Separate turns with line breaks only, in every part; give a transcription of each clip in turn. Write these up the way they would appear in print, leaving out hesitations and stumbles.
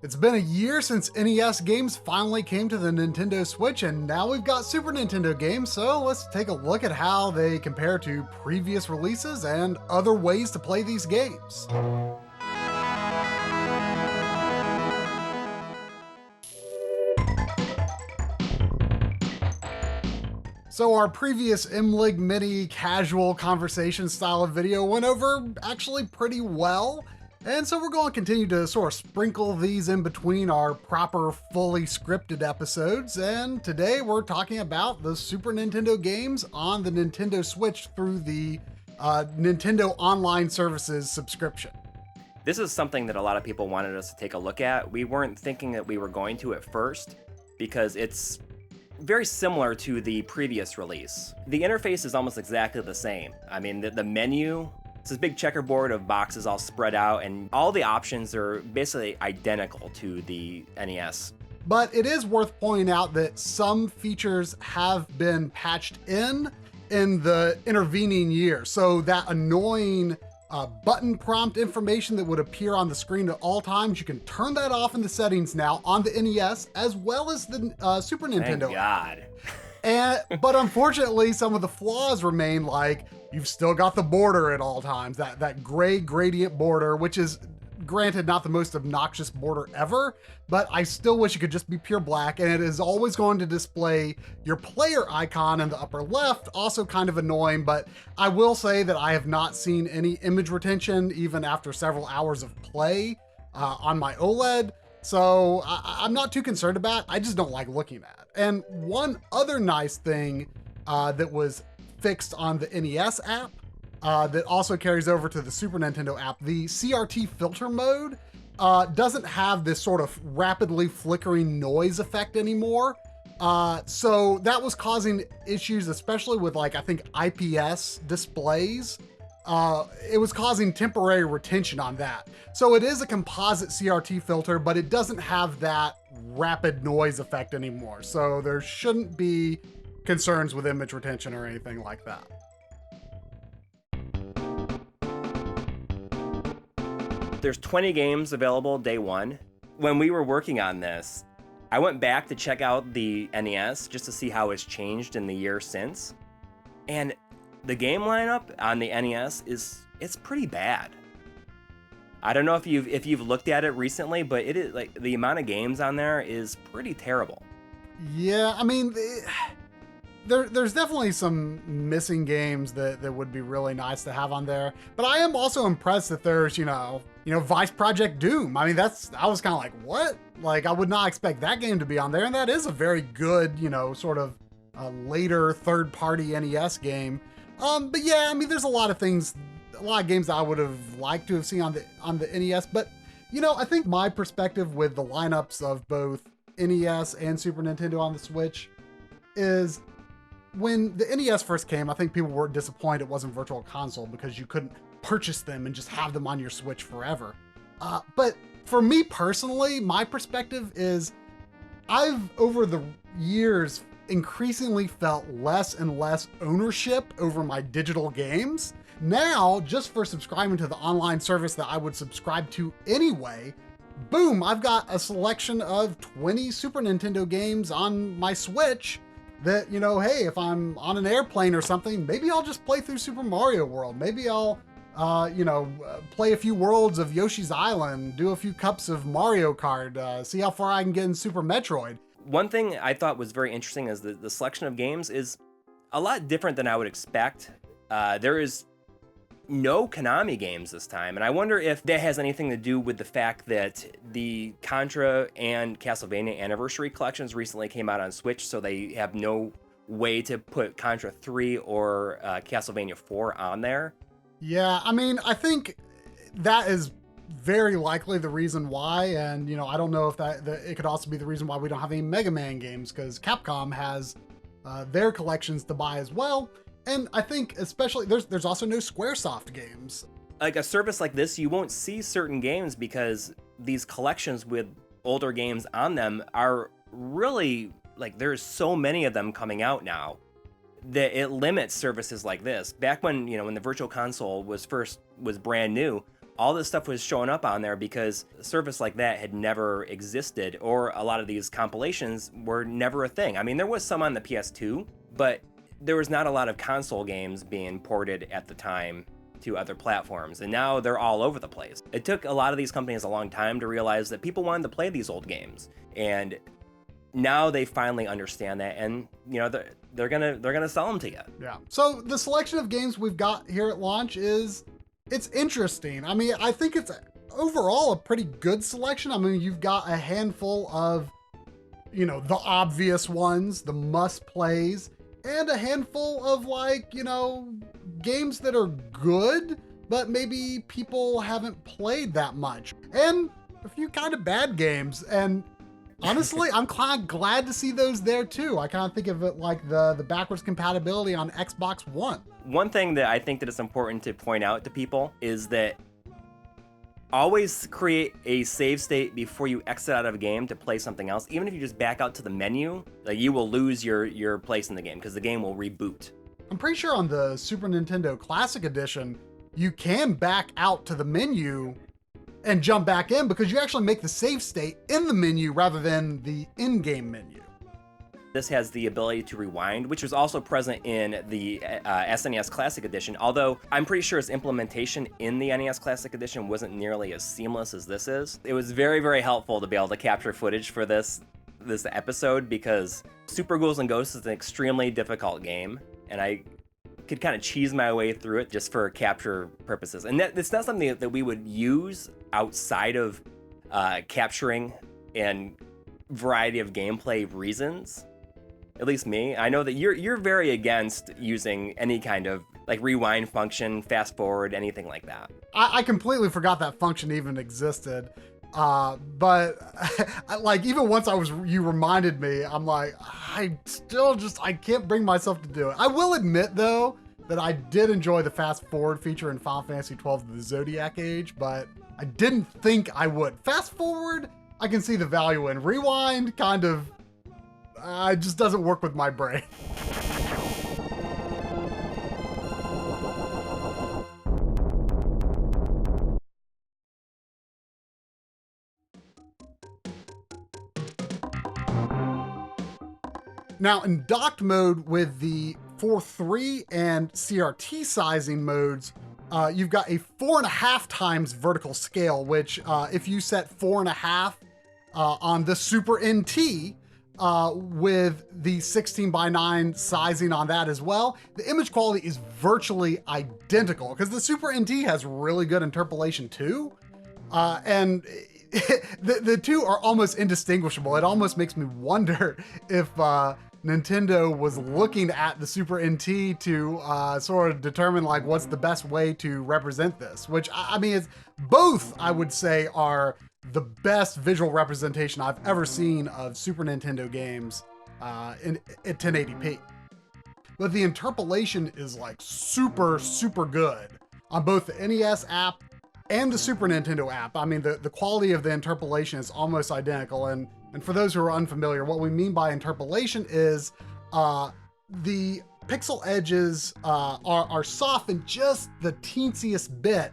It's been a year since NES games finally came to the Nintendo Switch, and now we've got Super Nintendo games, so let's take a look at how they compare to previous releases and other ways to play these games. So our previous MLIG Mini casual conversation style of video went over actually pretty well. And so we're going to continue to sort of sprinkle these in between our proper, fully scripted episodes. And today we're talking about the Super Nintendo games on the Nintendo Switch through the Nintendo Online Services subscription.
This is something that a lot of people wanted us to take a look at. We weren't thinking that we were going to at first because it's very similar to the previous release. The interface is almost exactly the same. I mean, the menu, it's this big checkerboard of boxes all spread out, and all the options are basically identical to the NES.
But it is worth pointing out that some features have been patched in the intervening year. So that annoying button prompt information that would appear on the screen at all times, you can turn that off in the settings now on the NES as well as the Super Nintendo.
Thank God.
But unfortunately, some of the flaws remain, like you've still got the border at all times, that gray gradient border, which is granted not the most obnoxious border ever, but I still wish it could just be pure black, and it is always going to display your player icon in the upper left, also kind of annoying, but I will say that I have not seen any image retention even after several hours of play on my OLED. So I'm not too concerned about it. I just don't like looking at it. And one other nice thing that was fixed on the NES app that also carries over to the Super Nintendo app, the CRT filter mode doesn't have this sort of rapidly flickering noise effect anymore. So that was causing issues, especially with I think IPS displays. It was causing temporary retention on that. So it is a composite CRT filter, but it doesn't have that rapid noise effect anymore. So there shouldn't be concerns with image retention or anything like that.
There's 20 games available day one. When we were working on this, I went back to check out the NES just to see how it's changed in the year since. And the game lineup on the NES it's pretty bad. I don't know if you've looked at it recently, but it is the amount of games on there is pretty terrible.
Yeah, I mean, there's definitely some missing games that would be really nice to have on there. But I am also impressed that there's, Vice Project Doom. I mean, I was kind of like, what? I would not expect that game to be on there. And that is a very good, sort of later third-party NES game. But yeah, I mean, there's a lot of games that I would have liked to have seen on the NES. But, I think my perspective with the lineups of both NES and Super Nintendo on the Switch is when the NES first came, I think people were disappointed it wasn't Virtual Console because you couldn't purchase them and just have them on your Switch forever. But for me personally, my perspective is I've, over the years, increasingly felt less and less ownership over my digital games. Now, just for subscribing to the online service that I would subscribe to anyway, boom, I've got a selection of 20 Super Nintendo games on my Switch that, hey, if I'm on an airplane or something, maybe I'll just play through Super Mario World. Maybe I'll, play a few worlds of Yoshi's Island, do a few cups of Mario Kart, see how far I can get in Super Metroid.
One thing I thought was very interesting is the selection of games is a lot different than I would expect. There is no Konami games this time, and I wonder if that has anything to do with the fact that the Contra and Castlevania Anniversary collections recently came out on Switch, so they have no way to put Contra 3 or Castlevania 4 on there.
Yeah, I mean, I think that is very likely the reason why, and I don't know if it could also be the reason why we don't have any Mega Man games, because Capcom has their collections to buy as well. And I think especially there's also no Squaresoft games.
Like a service like this, you won't see certain games because these collections with older games on them are really there's so many of them coming out now that it limits services like this. Back when when the Virtual Console was brand new, all this stuff was showing up on there because a service like that had never existed, or a lot of these compilations were never a thing. I mean, there was some on the PS2, but there was not a lot of console games being ported at the time to other platforms, and now they're all over the place. It took a lot of these companies a long time to realize that people wanted to play these old games, and now they finally understand that, and you know, they're gonna sell them to you.
Yeah. So the selection of games we've got here at launch it's interesting. I mean, I think it's overall a pretty good selection. I mean, you've got a handful of, you know, the obvious ones, the must plays, and a handful of, like, you know, games that are good, but maybe people haven't played that much, and a few kind of bad games. And honestly, I'm kind of glad to see those there too. I kind of think of it like the backwards compatibility on Xbox One.
One thing that I think that it's important to point out to people is that always create a save state before you exit out of a game to play something else. Even if you just back out to the menu, like, you will lose your place in the game because the game will reboot.
I'm pretty sure on the Super Nintendo Classic Edition, you can back out to the menu and jump back in because you actually make the save state in the menu rather than the in-game menu.
This has the ability to rewind, which was also present in the SNES Classic Edition, although I'm pretty sure its implementation in the NES Classic Edition wasn't nearly as seamless as this is. It was very, very helpful to be able to capture footage for this episode because Super Ghouls and Ghosts is an extremely difficult game, and I could kind of cheese my way through it just for capture purposes. And it's not something that we would use outside of capturing and variety of gameplay reasons. At least me. I know that you're very against using any kind of like rewind function, fast forward, anything like that.
I completely forgot that function even existed. But like, even once you reminded me, I'm like, I can't bring myself to do it. I will admit though, that I did enjoy the fast forward feature in Final Fantasy XII, the Zodiac Age, but I didn't think I would. Fast forward, I can see the value in. Rewind, kind of, it just doesn't work with my brain. Now, in docked mode with the 4:3 and CRT sizing modes, you've got a 4.5 times vertical scale, which if you set 4.5 on the Super NT, with the 16:9 sizing on that as well, the image quality is virtually identical because the Super NT has really good interpolation too. And the two are almost indistinguishable. It almost makes me wonder if Nintendo was looking at the Super NT to sort of determine like what's the best way to represent this, which I mean, it's both, I would say, are the best visual representation I've ever seen of Super Nintendo games in 1080p. But the interpolation is like super, super good on both the NES app and the Super Nintendo app. I mean, the quality of the interpolation is almost identical. And for those who are unfamiliar, what we mean by interpolation is the pixel edges are softened just the teensiest bit,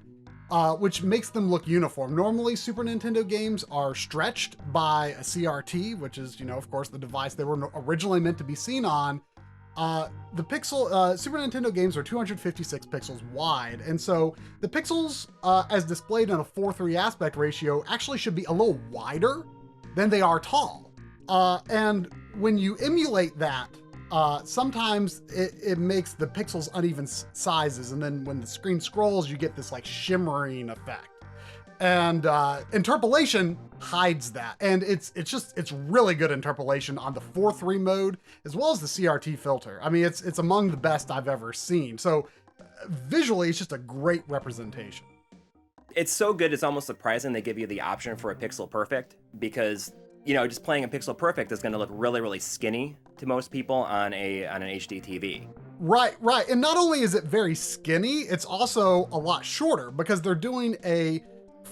which makes them look uniform. Normally, Super Nintendo games are stretched by a CRT, which is, you know, of course, the device they were originally meant to be seen on. Super Nintendo games are 256 pixels wide, and so the pixels, as displayed in a 4:3 aspect ratio, actually should be a little wider than they are tall. And when you emulate that, sometimes it makes the pixels uneven sizes, and then when the screen scrolls, you get this like shimmering effect. And interpolation hides that, and it's really good interpolation on the 4:3 mode as well as the CRT filter. I mean, it's among the best I've ever seen. So visually, it's just a great representation.
It's so good, it's almost surprising they give you the option for a pixel perfect, because, you know, just playing a pixel perfect is going to look really, really skinny to most people on an HD TV.
Right. And not only is it very skinny, it's also a lot shorter because they're doing a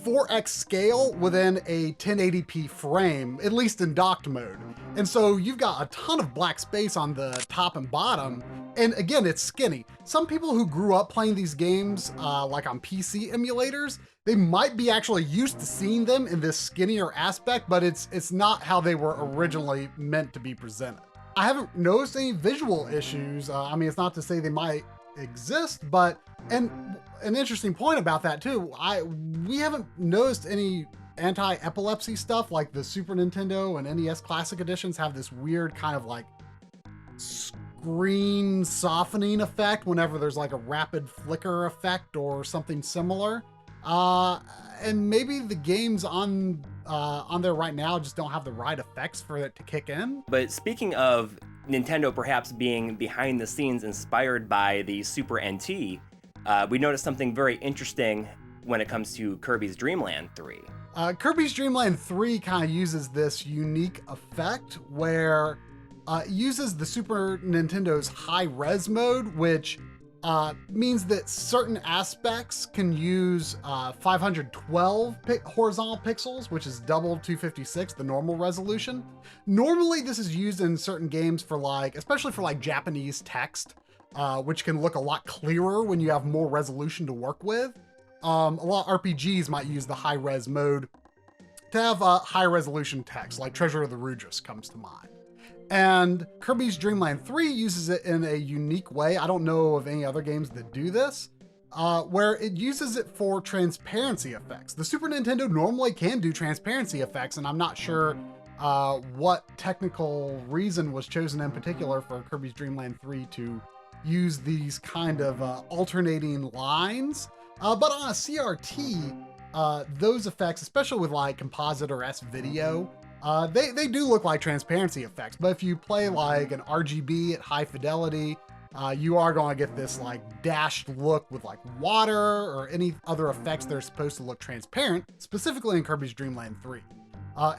4x scale within a 1080p frame, at least in docked mode. And so you've got a ton of black space on the top and bottom. And again, it's skinny. Some people who grew up playing these games, like on PC emulators, they might be actually used to seeing them in this skinnier aspect, but it's not how they were originally meant to be presented. I haven't noticed any visual issues. I mean, it's not to say they might exist, but, and an interesting point about that too, we haven't noticed any anti-epilepsy stuff like the Super Nintendo and NES Classic Editions have this weird kind of like screen softening effect whenever there's like a rapid flicker effect or something similar. And maybe the games on there right now just don't have the right effects for it to kick in.
But speaking of Nintendo perhaps being behind the scenes inspired by the Super NT, we noticed something very interesting when it comes to Kirby's Dream Land 3.
Kirby's Dream Land 3 kind of uses this unique effect where it uses the Super Nintendo's high-res mode, which means that certain aspects can use 512 horizontal pixels, which is double 256, the normal resolution. Normally, this is used in certain games for like, especially for like Japanese text, which can look a lot clearer when you have more resolution to work with. A lot of RPGs might use the high-res mode to have high-resolution text, like Treasure of the Rudras comes to mind. And Kirby's Dream Land 3 uses it in a unique way. I don't know of any other games that do this, where it uses it for transparency effects. The Super Nintendo normally can do transparency effects, and I'm not sure what technical reason was chosen in particular for Kirby's Dream Land 3 to use these kind of alternating lines. But on a CRT, those effects, especially with like composite or S-video, they do look like transparency effects. But if you play like an RGB at high fidelity, you are going to get this like dashed look with like water or any other effects that are supposed to look transparent, specifically in Kirby's Dream Land 3.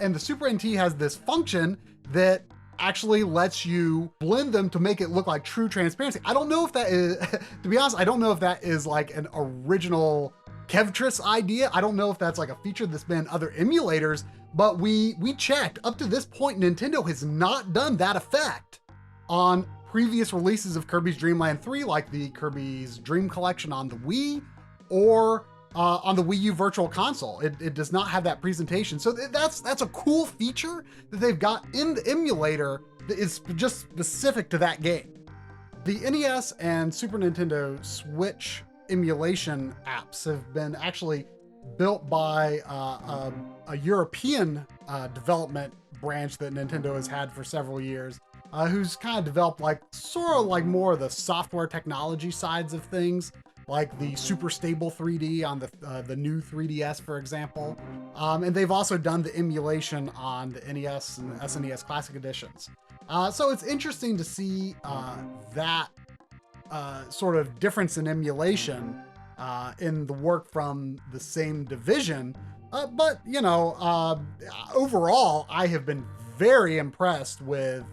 And the Super NT has this function that actually lets you blend them to make it look like true transparency. I don't know if that is, to be honest, I don't know if that is like an original Kevtris idea. I don't know if that's like a feature that's been in other emulators, but we checked. Up to this point, Nintendo has not done that effect on previous releases of Kirby's Dream Land 3, like the Kirby's Dream Collection on the Wii or on the Wii U Virtual Console. It does not have that presentation. So that's a cool feature that they've got in the emulator that is just specific to that game. The NES and Super Nintendo Switch emulation apps have been actually built by a European development branch that Nintendo has had for several years, who's kind of developed like sort of like more of the software technology sides of things, like the Super Stable 3D on the new 3DS, for example. And they've also done the emulation on the NES and the SNES Classic Editions. So it's interesting to see that sort of difference in emulation in the work from the same division. But, you know, overall, I have been very impressed with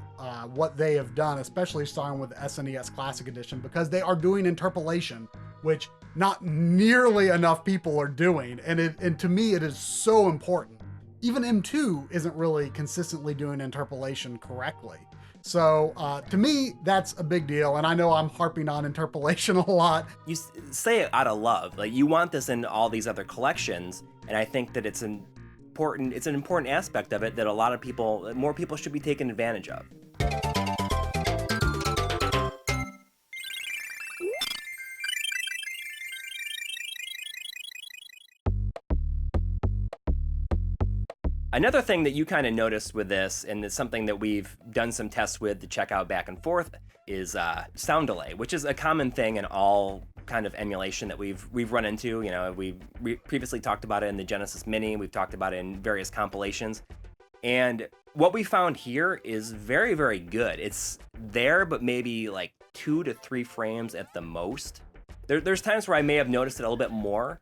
what they have done, especially starting with the SNES Classic Edition, because they are doing interpolation, which not nearly enough people are doing. And to me, it is so important. Even M2 isn't really consistently doing interpolation correctly. So to me, that's a big deal. And I know I'm harping on interpolation a lot.
You say it out of love. Like, you want this in all these other collections. And I think that it's an important aspect of it that a lot of people, more people should be taking advantage of. Another thing that you kind of noticed with this, and it's something that we've done some tests with to check out back and forth, is sound delay, which is a common thing in all kind of emulation that we've run into. You know, we previously talked about it in the Genesis Mini. We've talked about it in various compilations. And what we found here is very, very good. It's there, but maybe like 2 to 3 frames at the most. There's times where I may have noticed it a little bit more.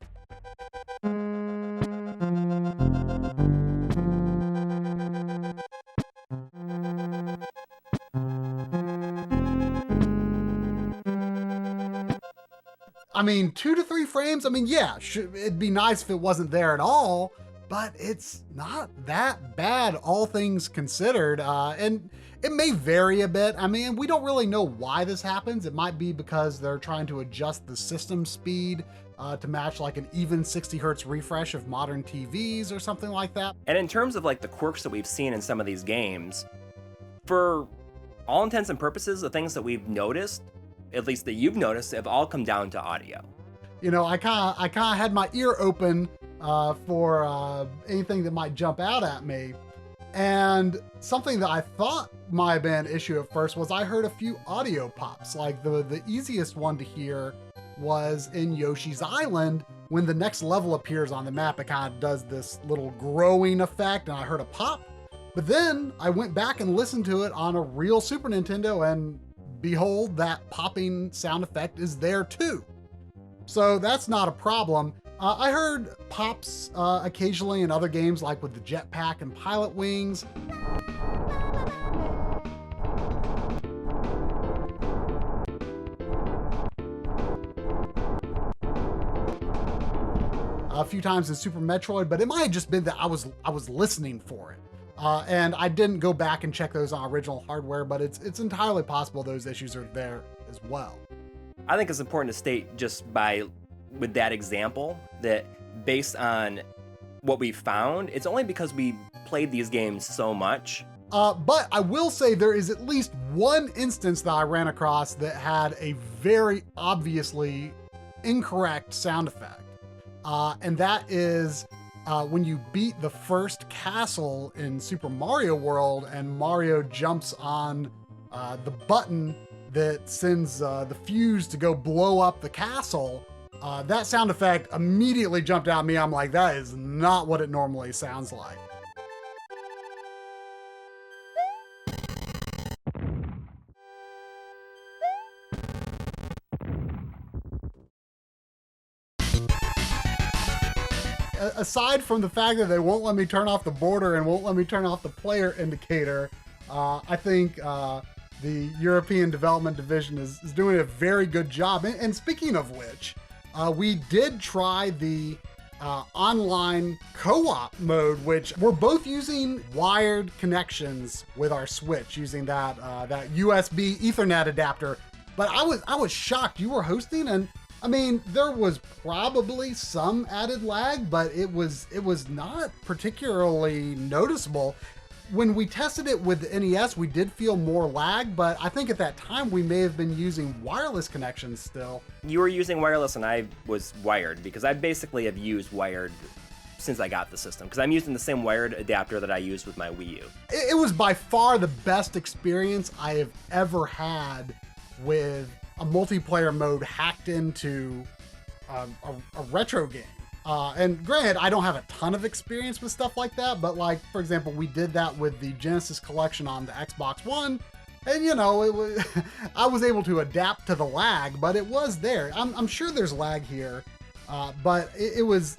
I mean, 2 to 3 frames, I mean, yeah, it'd be nice if it wasn't there at all, but it's not that bad, all things considered. And it may vary a bit. I mean, we don't really know why this happens. It might be because they're trying to adjust the system speed to match like an even 60 hertz refresh of modern TVs or something like that.
And in terms of like the quirks that we've seen in some of these games, for all intents and purposes, the things that we've noticed, at least that you've noticed, have all come down to audio.
You know, I kind of had my ear open for anything that might jump out at me. And something that I thought might have been an issue at first was I heard a few audio pops. Like the easiest one to hear was in Yoshi's Island. When the next level appears on the map, it kind of does this little growing effect, and I heard a pop. But then I went back and listened to it on a real Super Nintendo, and behold, that popping sound effect is there too. So that's not a problem. I heard pops occasionally in other games, like with the jetpack and pilot wings. A few times in Super Metroid, but it might have just been that I was listening for it. And I didn't go back and check those on original hardware, but it's entirely possible those issues are there as well.
I think it's important to state just with that example that based on what we found, it's only because we played these games so much.
But I will say there is at least one instance that I ran across that had a very obviously incorrect sound effect. And that is when you beat the first castle in Super Mario World and Mario jumps on the button that sends the fuse to go blow up the castle. That sound effect immediately jumped out at me. I'm like, that is not what it normally sounds like. Aside from the fact that they won't let me turn off the border and won't let me turn off the player indicator, I think the European Development Division is doing a very good job. And speaking of which, we did try the online co-op mode, which we're both using wired connections with our Switch, using that USB Ethernet adapter. But I was shocked. You were hosting, and I mean, there was probably some added lag, but it was not particularly noticeable. When we tested it with the NES, we did feel more lag, but I think at that time we may have been using wireless connections still.
You were using wireless and I was wired, because I basically have used wired since I got the system, because I'm using the same wired adapter that I used with my Wii U.
It was by far the best experience I have ever had with a multiplayer mode hacked into a retro game. And granted, I don't have a ton of experience with stuff like that, but like, for example, we did that with the Genesis collection on the Xbox One, and you know, I was able to adapt to the lag, but it was there. I'm sure there's lag here, but it was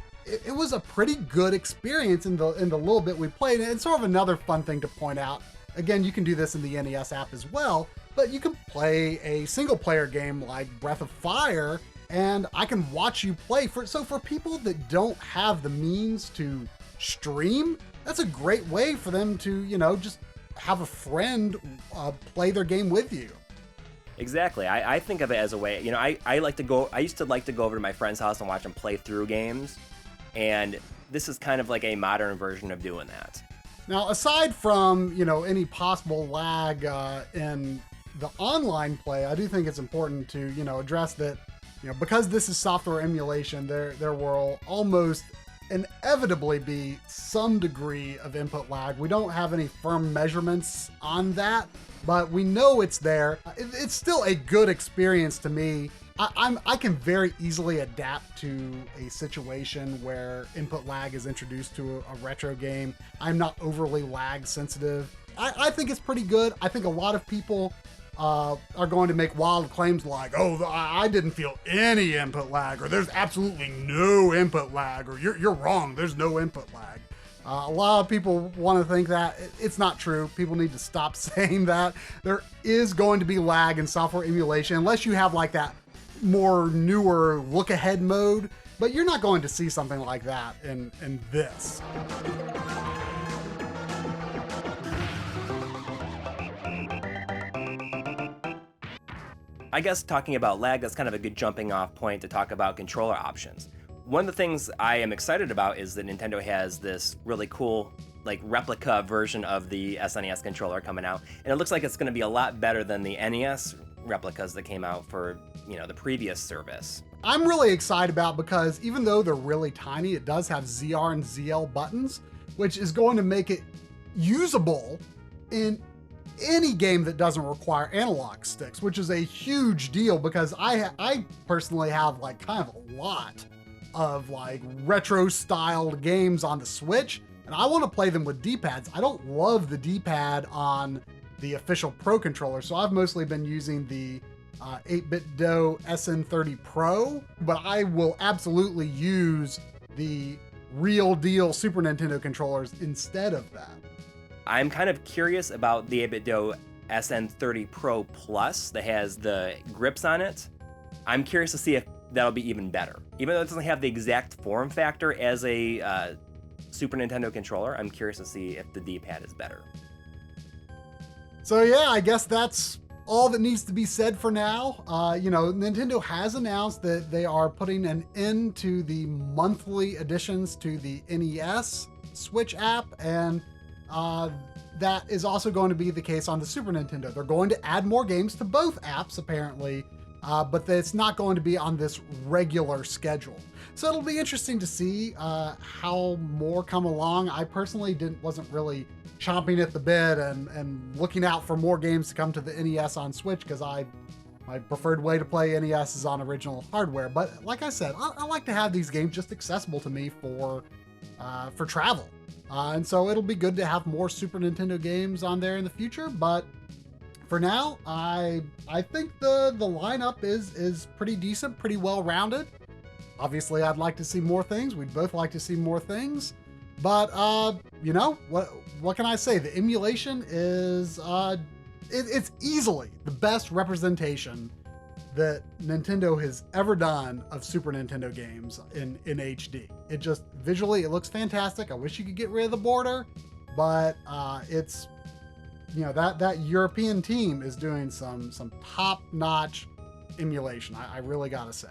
a pretty good experience in the little bit we played. And it's sort of another fun thing to point out. Again, you can do this in the NES app as well, but you can play a single player game like Breath of Fire, and I can watch you play. So for people that don't have the means to stream, that's a great way for them to, you know, just have a friend play their game with you.
Exactly. I think of it as a way, you know, I used to like to go over to my friend's house and watch them play through games, and this is kind of like a modern version of doing that.
Now, aside from, you know, any possible lag in the online play, I do think it's important to, you know, address that, you know, because this is software emulation, there will almost inevitably be some degree of input lag. We don't have any firm measurements on that, but we know it's there. It's still a good experience to me. I can very easily adapt to a situation where input lag is introduced to a retro game. I'm not overly lag sensitive. I think it's pretty good. I think a lot of people are going to make wild claims like, oh, I didn't feel any input lag, or there's absolutely no input lag, or you're wrong, there's no input lag. A lot of people want to think that. It's not true. People need to stop saying that. There is going to be lag in software emulation unless you have like that more newer look ahead mode, but you're not going to see something like that in this.
I guess talking about lag, that's kind of a good jumping off point to talk about controller options. One of the things I am excited about is that Nintendo has this really cool like replica version of the SNES controller coming out, and it looks like it's going to be a lot better than the NES replicas that came out for, you know, the previous service.
I'm really excited about, because even though they're really tiny, it does have ZR and ZL buttons, which is going to make it usable in any game that doesn't require analog sticks, which is a huge deal, because I personally have like kind of a lot of like retro styled games on the Switch, and I want to play them with D-pads. I don't love the D-pad on the official Pro controller, so I've mostly been using the 8BitDo SN30 Pro, but I will absolutely use the real deal Super Nintendo controllers instead of that.
I'm kind of curious about the 8BitDo SN30 Pro Plus that has the grips on it. I'm curious to see if that'll be even better. Even though it doesn't have the exact form factor as a Super Nintendo controller, I'm curious to see if the D-pad is better.
So yeah, I guess that's all that needs to be said for now. You know, Nintendo has announced that they are putting an end to the monthly additions to the NES Switch app, and that is also going to be the case on the Super Nintendo. They're going to add more games to both apps, apparently, but it's not going to be on this regular schedule. So it'll be interesting to see how more come along. I personally wasn't really chomping at the bit and looking out for more games to come to the NES on Switch, because my preferred way to play NES is on original hardware. But like I said, I like to have these games just accessible to me for travel. And so it'll be good to have more Super Nintendo games on there in the future. But for now, I think the lineup is pretty decent, pretty well rounded. Obviously, I'd like to see more things. We'd both like to see more things. But you know, what can I say? The emulation is it's easily the best representation that Nintendo has ever done of Super Nintendo games in HD. It just visually, it looks fantastic. I wish you could get rid of the border, but it's, you know, that European team is doing some top-notch emulation. I really gotta say.